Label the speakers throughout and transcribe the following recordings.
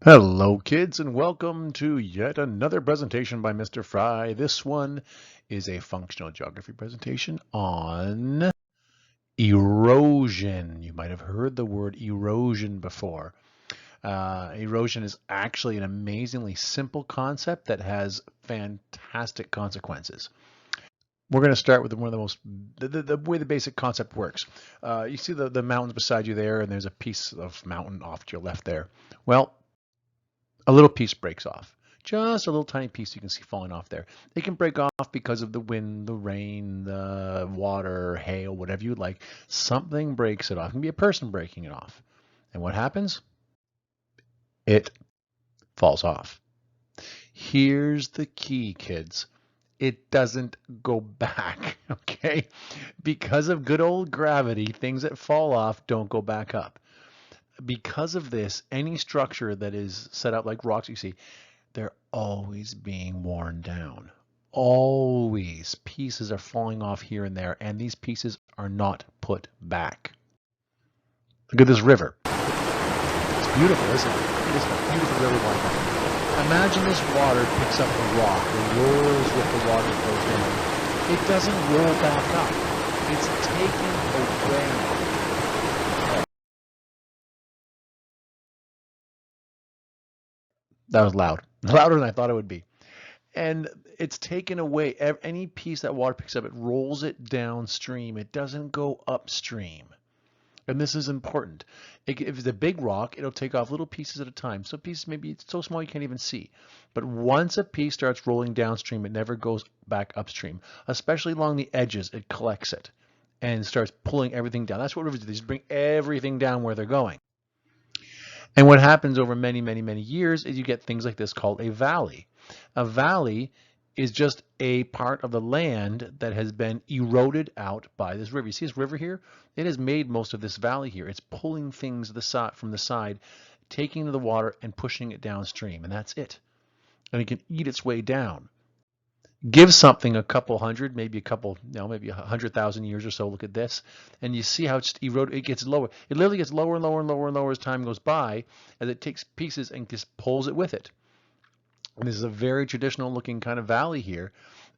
Speaker 1: Hello, kids, and welcome to yet another presentation by Mr. Fry. This one is a functional geography presentation on erosion. You might have heard the word erosion before. Erosion is actually an amazingly simple concept that has fantastic consequences. We're going to start with one of the most, the way the basic concept works. You see the mountains beside you there, and there's a piece of mountain off to your left there. Well, a little piece breaks off. Just a little tiny piece you can see falling off there. It can break off because of the wind, the rain, the water, hail, whatever you like. Something breaks it off. It can be a person breaking it off. And what happens? It falls off. Here's the key, kids. It doesn't go back, okay? Because of good old gravity, things that fall off don't go back up. Because of this, any structure that is set up like rocks you see, they're always being worn down. Always. Pieces are falling off here and there, and these pieces are not put back. Look at this river. It's beautiful, isn't it? It is a beautiful river like that. Imagine this water picks up the rock and rolls with the water that goes down. It doesn't roll back up. It's taken away. That was loud. Louder than I thought it would be. And it's taken away. Any piece that water picks up, it rolls it downstream. It doesn't go upstream. And this is important. If it's a big rock, it'll take off little pieces at a time. Some pieces maybe it's so small you can't even see. But once a piece starts rolling downstream, it never goes back upstream. Especially along the edges, it collects it and starts pulling everything down. That's what rivers do. They just bring everything down where they're going. And what happens over many, many, many years is you get things like this called a valley. A valley is just a part of the land that has been eroded out by this river. You see this river here? It has made most of this valley here. It's pulling things from the side, taking the water and pushing it downstream, and that's it. And it can eat its way down. Give something a couple hundred, maybe a couple, maybe 100,000 years or so. Look at this, and you see how it's eroded. It gets lower. It literally gets lower and lower and lower and lower as time goes by, as it takes pieces and just pulls it with it. And this is a very traditional looking kind of valley here.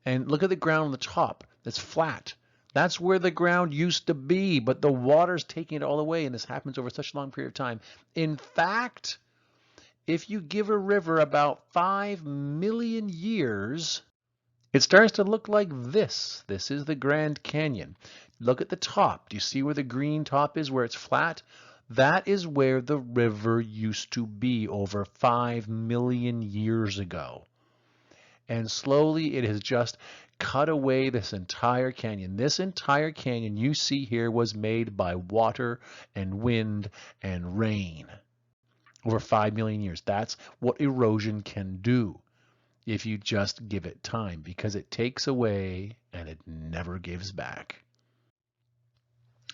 Speaker 1: And look at the ground on the top. That's flat. That's where the ground used to be, but the water's taking it all away, and this happens over such a long period of time. In fact, if you give a river about 5 million years, it starts to look like this. This is the Grand Canyon. Look at the top. Do you see where the green top is, where it's flat? That is where the river used to be over 5 million years ago. And slowly it has just cut away this entire canyon. This entire canyon you see here was made by water and wind and rain over 5 million years. That's what erosion can do if you just give it time, because it takes away and it never gives back.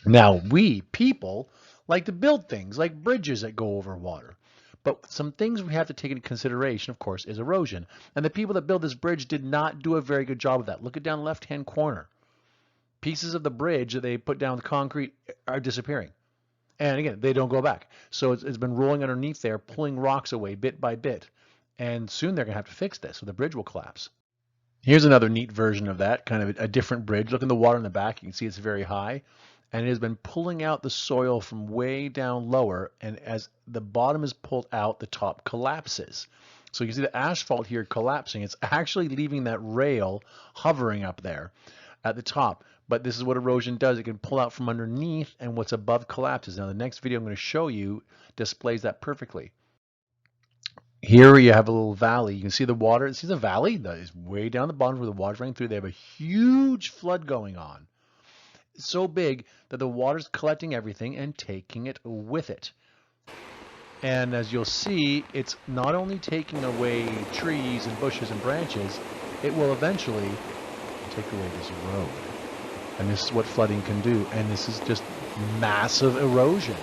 Speaker 1: Now, we people like to build things like bridges that go over water. But some things we have to take into consideration, of course, is erosion. And the people that built this bridge did not do a very good job of that. Look at down the left-hand corner. Pieces of the bridge that they put down with concrete are disappearing. And again, they don't go back. So it's been rolling underneath there, pulling rocks away bit by bit. And soon they're going to have to fix this, so the bridge will collapse. Here's another neat version of that, kind of a different bridge. Look in the water in the back. You can see it's very high. And it has been pulling out the soil from way down lower. And as the bottom is pulled out, the top collapses. So you can see the asphalt here collapsing. It's actually leaving that rail hovering up there at the top. But this is what erosion does. It can pull out from underneath, and what's above collapses. Now, the next video I'm going to show you displays that perfectly. Here you have a little valley. You can see the water. See the valley that is way down the bottom where the water's running through. They have a huge flood going on. It's so big that the water's collecting everything and taking it with it. And as you'll see, it's not only taking away trees and bushes and branches, it will eventually take away this road. And this is what flooding can do. And this is just massive erosion.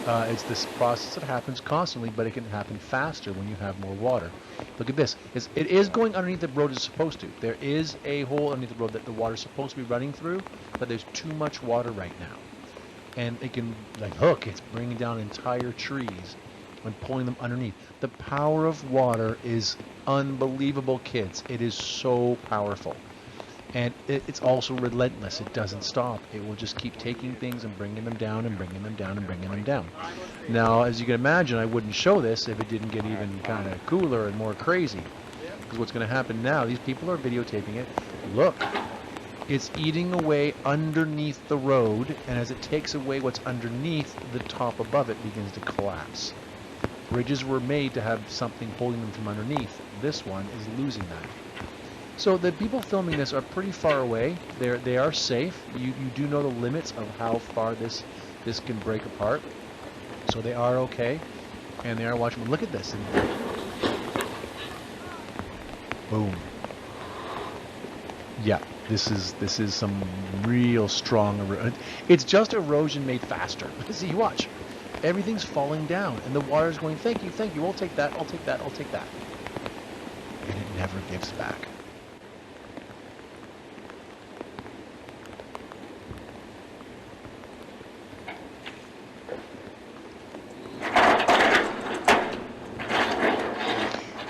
Speaker 1: It's this process that happens constantly, but it can happen faster when you have more water. Look at this. It is going underneath the road it's supposed to. There is a hole underneath the road that the water is supposed to be running through, but there's too much water right now. And it can, like, it's bringing down entire trees. and pulling them underneath. The power of water is unbelievable, kids. It is so powerful. And it's also relentless. It doesn't stop. It will just keep taking things and bringing them down and bringing them down and bringing them down. Now, as you can imagine, I wouldn't show this if it didn't get even kind of cooler and more crazy. Because what's going to happen now, these people are videotaping it. Look, it's eating away underneath the road, and as it takes away what's underneath, the top above it begins to collapse. Bridges were made to have something holding them from underneath. This one is losing that. So the people filming this are pretty far away. They are safe. You do know the limits of how far this can break apart. So they are okay, and they are watching. Look at this. And boom. Yeah, this is some real strong erosion. It's just erosion made faster. See, watch. Everything's falling down, and the water's going, thank you, we'll take that, I'll take that, I'll take that. And it never gives back.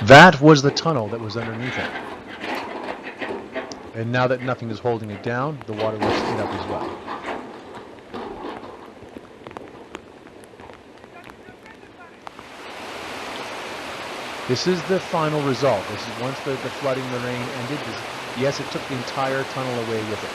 Speaker 1: That was the tunnel that was underneath it. And now that nothing is holding it down, the water lifts it up as well. This is the final result. This is once the flooding, the rain ended. Yes, it took the entire tunnel away with it.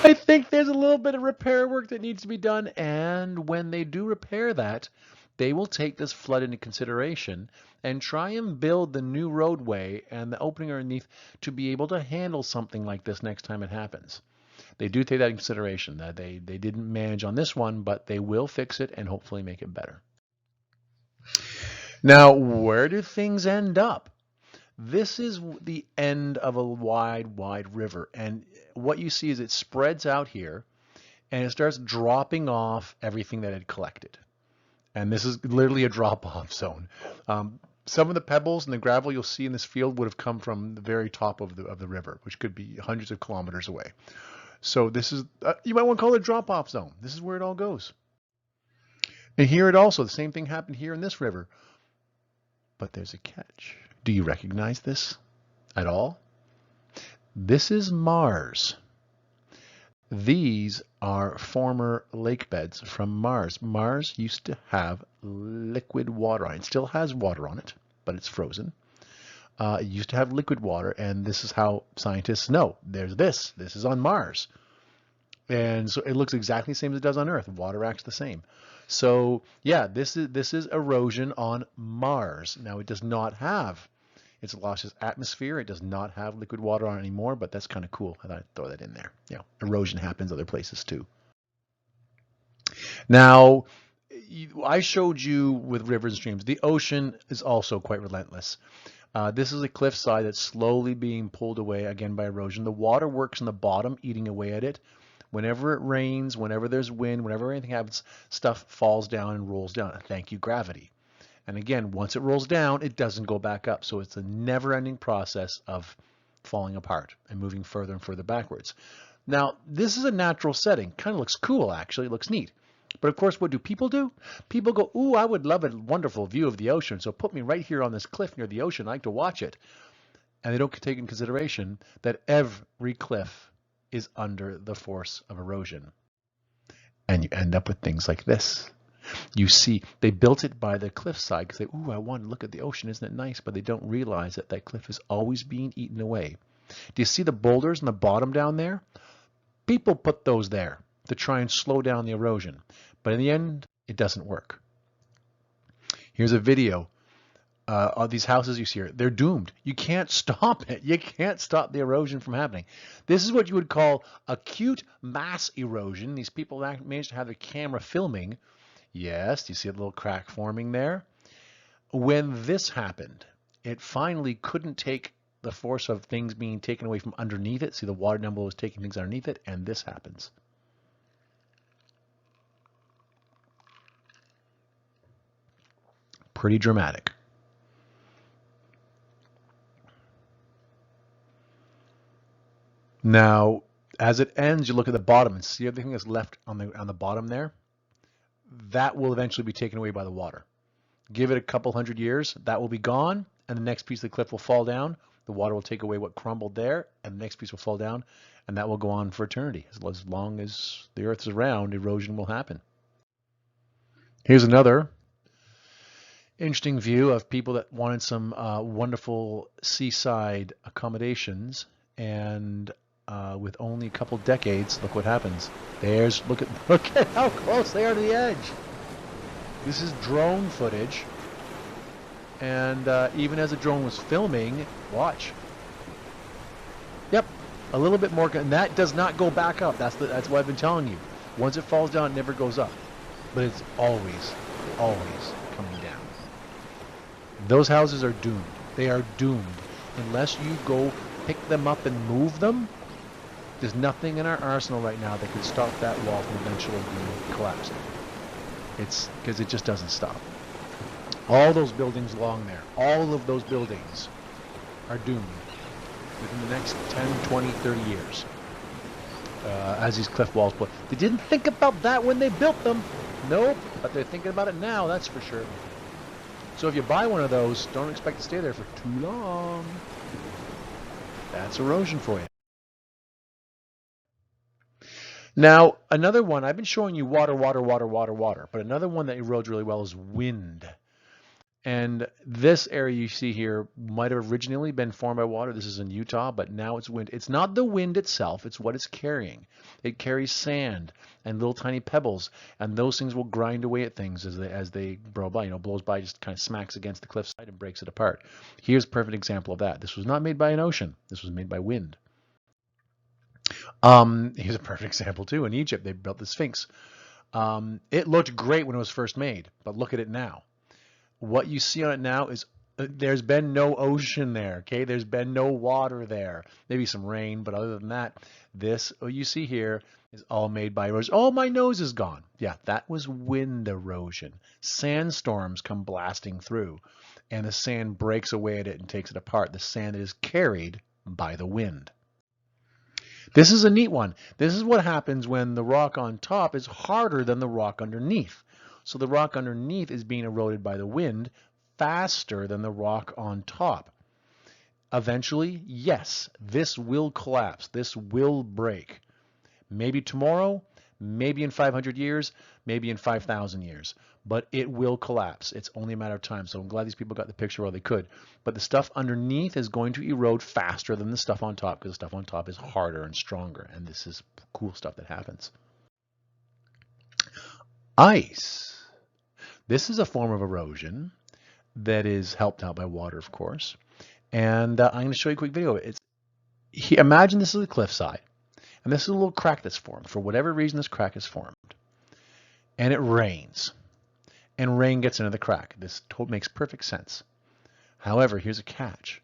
Speaker 1: I think there's a little bit of repair work that needs to be done, and when they do repair that, they will take this flood into consideration and try and build the new roadway and the opening underneath to be able to handle something like this next time it happens. They do take that into consideration, that they didn't manage on this one, but they will fix it and hopefully make it better. Now, where do things end up? This is the end of a wide river, and what you see is it spreads out here, and it starts dropping off everything that had collected. And this is literally a drop-off zone. Some of the pebbles and the gravel you'll see in this field would have come from the very top of the river, which could be hundreds of kilometers away. So this is, you might want to call it a drop-off zone. This is where it all goes. And here it also, the same thing happened here in this river. But there's a catch. Do you recognize this at all? This is Mars. These are former lake beds from Mars. Mars used to have liquid water on it. It still has water on it, but it's frozen. It used to have liquid water, and this is how scientists know. There's this. This is on Mars. And so it looks exactly the same as it does on Earth. Water acts the same. So yeah, this is erosion on Mars. Now it does not have, it's lost its atmosphere. It does not have liquid water on it anymore, but that's kind of cool. I thought I'd throw that in there. Yeah, erosion happens other places too. Now, I showed you with rivers and streams. The ocean is also quite relentless. This is a cliffside that's slowly being pulled away again by erosion. The water works in the bottom, eating away at it. Whenever it rains, whenever there's wind, whenever anything happens, stuff falls down and rolls down. Thank you, gravity. And again, once it rolls down, it doesn't go back up. So it's a never-ending process of falling apart and moving further and further backwards. Now, this is a natural setting. Kind of looks cool, actually. It looks neat. But of course, what do? People go, ooh, I would love a wonderful view of the ocean. So put me right here on this cliff near the ocean. I like to watch it. And they don't take into consideration that every cliff is under the force of erosion. And you end up with things like this. You see, they built it by the cliffside because ooh, I want to look at the ocean, isn't it nice? But they don't realize that that cliff is always being eaten away. Do you see the boulders in the bottom down there? People put those there to try and slow down the erosion. But in the end, it doesn't work. Here's a video. All these houses you see here, they're doomed. You can't stop it. You can't stop the erosion from happening. This is what you would call acute mass erosion. These people managed to have their camera filming. Yes, you see a little crack forming there. When this happened, it finally couldn't take the force of things being taken away from underneath it. See, the water down below is taking things underneath it, and this happens. Pretty dramatic. Now, as it ends, you look at the bottom and see everything that's left on the bottom there. that will eventually be taken away by the water. Give it a couple hundred years, that will be gone, and the next piece of the cliff will fall down. The water will take away what crumbled there, and the next piece will fall down, and that will go on for eternity. As long as the earth is around, erosion will happen. Here's another interesting view of people that wanted some wonderful seaside accommodations, and with only a couple decades, look what happens. Look at how close they are to the edge. This is drone footage, and even as the drone was filming, watch. Yep, a little bit more, and that does not go back up. That's what I've been telling you. Once it falls down, it never goes up, but it's always coming down. Those houses are doomed. They are doomed unless you go pick them up and move them. There's nothing in our arsenal right now that could stop that wall from eventually being collapsed. It's because it just doesn't stop. All those buildings along there, all of those buildings are doomed within the next 10, 20, 30 years as these cliff walls. They didn't think about that when they built them. Nope, but they're thinking about it now, that's for sure. So if you buy one of those, don't expect to stay there for too long. That's erosion for you. Now, another one, I've been showing you water, but another one that erodes really well is wind. And this area you see here might have originally been formed by water. This is in Utah, but now it's wind. It's not the wind itself, it's what it's carrying. It carries sand and little tiny pebbles, and those things will grind away at things as they blow by. Blows by, just kind of smacks against the cliffside and breaks it apart. Here's a perfect example of that. This was not made by an ocean. This was made by wind. Here's a perfect example too. In Egypt, they built the Sphinx. It looked great when it was first made, but look at it now. What you see on it now is there's been no ocean there, okay? There's been no water there. Maybe some rain, but other than that, this what you see here is all made by erosion. Oh, my nose is gone. Yeah, that was wind erosion. Sandstorms come blasting through, and the sand breaks away at it and takes it apart. The sand is carried by the wind. This is a neat one. This is what happens when the rock on top is harder than the rock underneath. So the rock underneath is being eroded by the wind faster than the rock on top. Eventually, yes, this will collapse. This will break. Maybe tomorrow, maybe in 500 years, maybe in 5,000 years. But it will collapse. It's only a matter of time. So I'm glad these people got the picture while they could. But the stuff underneath is going to erode faster than the stuff on top because the stuff on top is harder and stronger. And this is cool stuff that happens. Ice. This is a form of erosion that is helped out by water, of course. And I'm going to show you a quick video. Imagine this is a cliffside. And this is a little crack that's formed. For whatever reason, this crack is formed. And it rains. And rain gets into the crack. This makes perfect sense. However, here's a catch.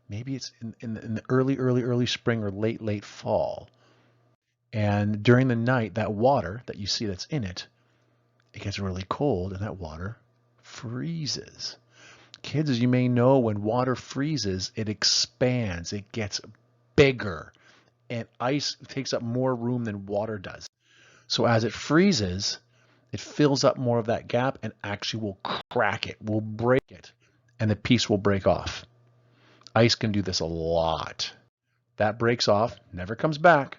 Speaker 1: Maybe it's in the early spring or late fall. And during the night, that water that you see that's in it, it gets really cold and that water freezes. Kids, as you may know, when water freezes, it expands. It gets bigger. And ice takes up more room than water does. So as it freezes, it fills up more of that gap and actually will crack it, will break it, and the piece will break off. Ice can do this a lot. That breaks off, never comes back,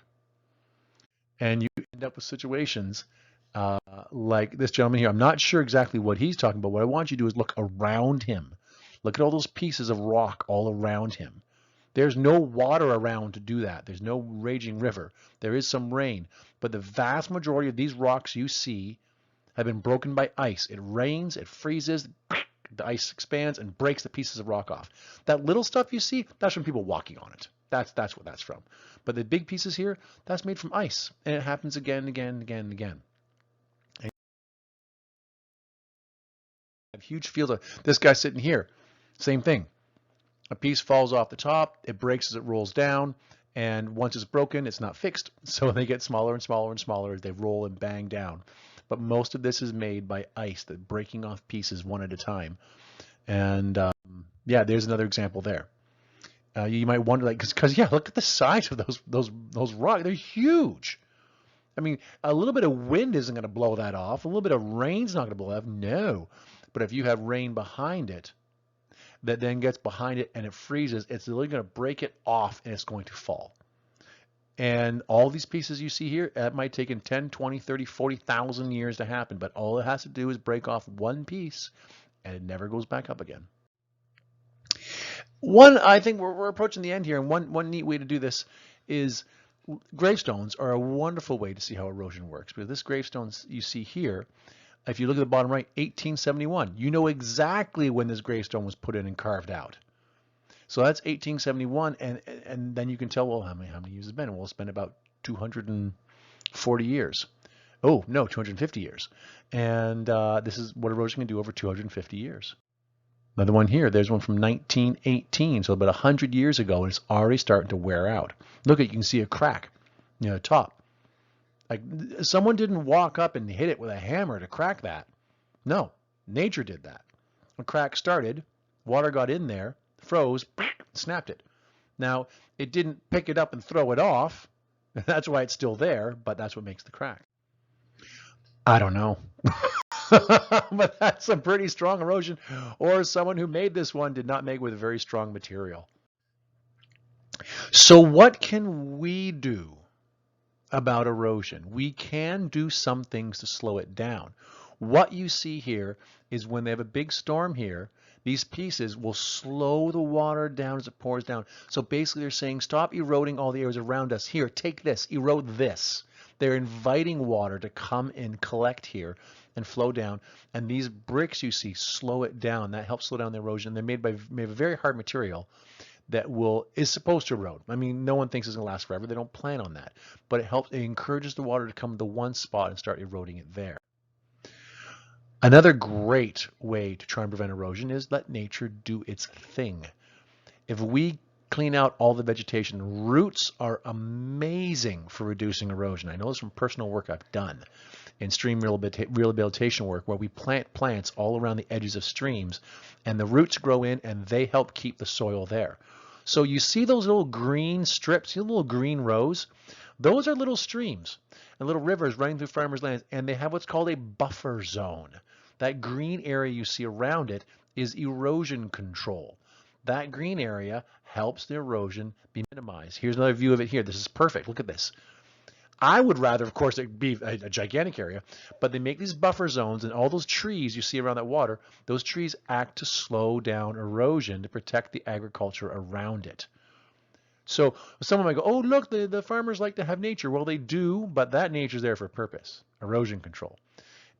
Speaker 1: and you end up with situations like this gentleman here. I'm not sure exactly what he's talking about. What I want you to do is look around him. Look at all those pieces of rock all around him. There's no water around to do that. There's no raging river. There is some rain, but the vast majority of these rocks you see have been broken by ice. It rains, it freezes, the ice expands and breaks the pieces of rock off. That little stuff you see, that's from people walking on it. That's what that's from. But the big pieces here, that's made from ice. And it happens again and again and again and again. And you have huge fields of this guy sitting here. Same thing. A piece falls off the top, it breaks as it rolls down, and once it's broken, it's not fixed. So they get smaller and smaller and smaller as they roll and bang down. But most of this is made by ice, that breaking off pieces one at a time. And yeah, there's another example there. You might wonder, like, because yeah, look at the size of those rocks. They're huge. I mean, a little bit of wind isn't going to blow that off. A little bit of rain's not going to blow that off. No. But if you have rain behind it, that then gets behind it and it freezes, it's literally going to break it off and it's going to fall. And all these pieces you see here, that might take in 10, 20, 30, 40,000 years to happen. But all it has to do is break off one piece and it never goes back up again. I think we're approaching the end here, and one neat way to do this is gravestones are a wonderful way to see how erosion works. Because this gravestone you see here, if you look at the bottom right, 1871, you know exactly when this gravestone was put in and carved out. So that's 1871, and then you can tell, well, how many years has it been? Well, it's been about 240 years. Oh, no, 250 years. And this is what erosion can do over 250 years. Another one here, there's one from 1918, so about 100 years ago, and it's already starting to wear out. Look, you can see a crack near the top. Like someone didn't walk up and hit it with a hammer to crack that. No, nature did that. A crack started, water got in there, froze, snapped it. Now, it didn't pick it up and throw it off. That's why it's still there, but that's what makes the crack. I don't know. But that's a pretty strong erosion, or someone who made this one did not make it with a very strong material. So what can we do about erosion? We can do some things to slow it down. What you see here is when they have a big storm here, these pieces will slow the water down as it pours down. So basically they're saying, stop eroding all the areas around us. Here, take this, erode this. They're inviting water to come and collect here and flow down. And these bricks you see slow it down. That helps slow down the erosion. They're made of a very hard material that is supposed to erode. I mean, no one thinks it's going to last forever. They don't plan on that. But it encourages the water to come to one spot and start eroding it there. Another great way to try and prevent erosion is let nature do its thing. If we clean out all the vegetation, roots are amazing for reducing erosion. I know this from personal work I've done in stream rehabilitation work, where we plant plants all around the edges of streams, and the roots grow in and they help keep the soil there. So you see those little green strips, see the little green rows? Those are little streams and little rivers running through farmers' lands, and they have what's called a buffer zone. That green area you see around it is erosion control. That green area helps the erosion be minimized. Here's another view of it here. This is perfect. Look at this. I would rather, of course, it be a gigantic area, but they make these buffer zones, and all those trees you see around that water, those trees act to slow down erosion to protect the agriculture around it. So someone might go, oh, look, the farmers like to have nature. Well, they do, but that nature's there for a purpose, erosion control.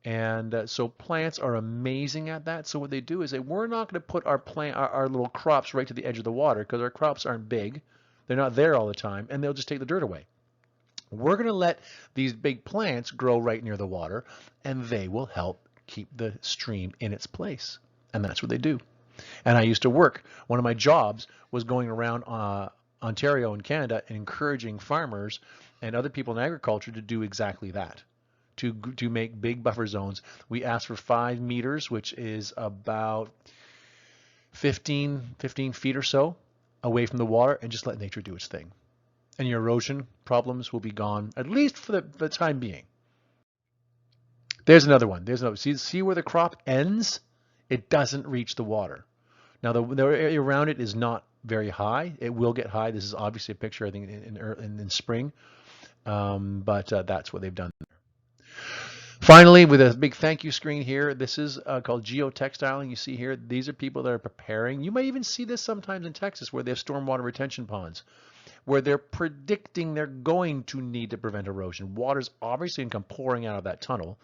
Speaker 1: And so plants are amazing at that. So what they do is we're not going to put our little crops right to the edge of the water, because our crops aren't big. They're not there all the time, and they'll just take the dirt away. We're going to let these big plants grow right near the water, and they will help keep the stream in its place. And that's what they do. And I used to work, one of my jobs was going around Ontario and Canada and encouraging farmers and other people in agriculture to do exactly that. To make big buffer zones. We asked for 5 meters, which is about 15 feet or so away from the water, and just let nature do its thing. And your erosion problems will be gone, at least for the time being. There's another one. See where the crop ends? It doesn't reach the water. Now the area around it is not very high. It will get high. This is obviously a picture, I think, in spring. But that's what they've done. Finally, with a big thank you screen here, this is called geotextiling. You see here, these are people that are preparing. You might even see this sometimes in Texas, where they have stormwater retention ponds, where they're predicting they're going to need to prevent erosion. Water's obviously going to come pouring out of that tunnel.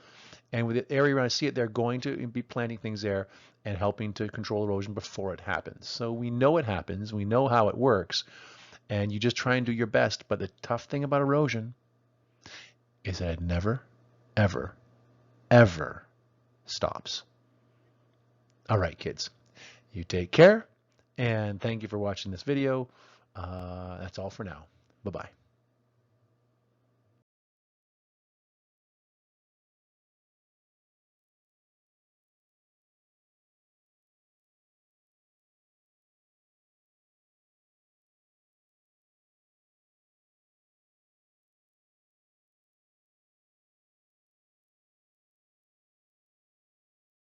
Speaker 1: And with the area around, I see it, they're going to be planting things there and helping to control erosion before it happens. So we know it happens. We know how it works. And you just try and do your best. But the tough thing about erosion is that it never, ever, ever stops. All right, kids, you take care, and thank you for watching this video. That's all for now. Bye-bye.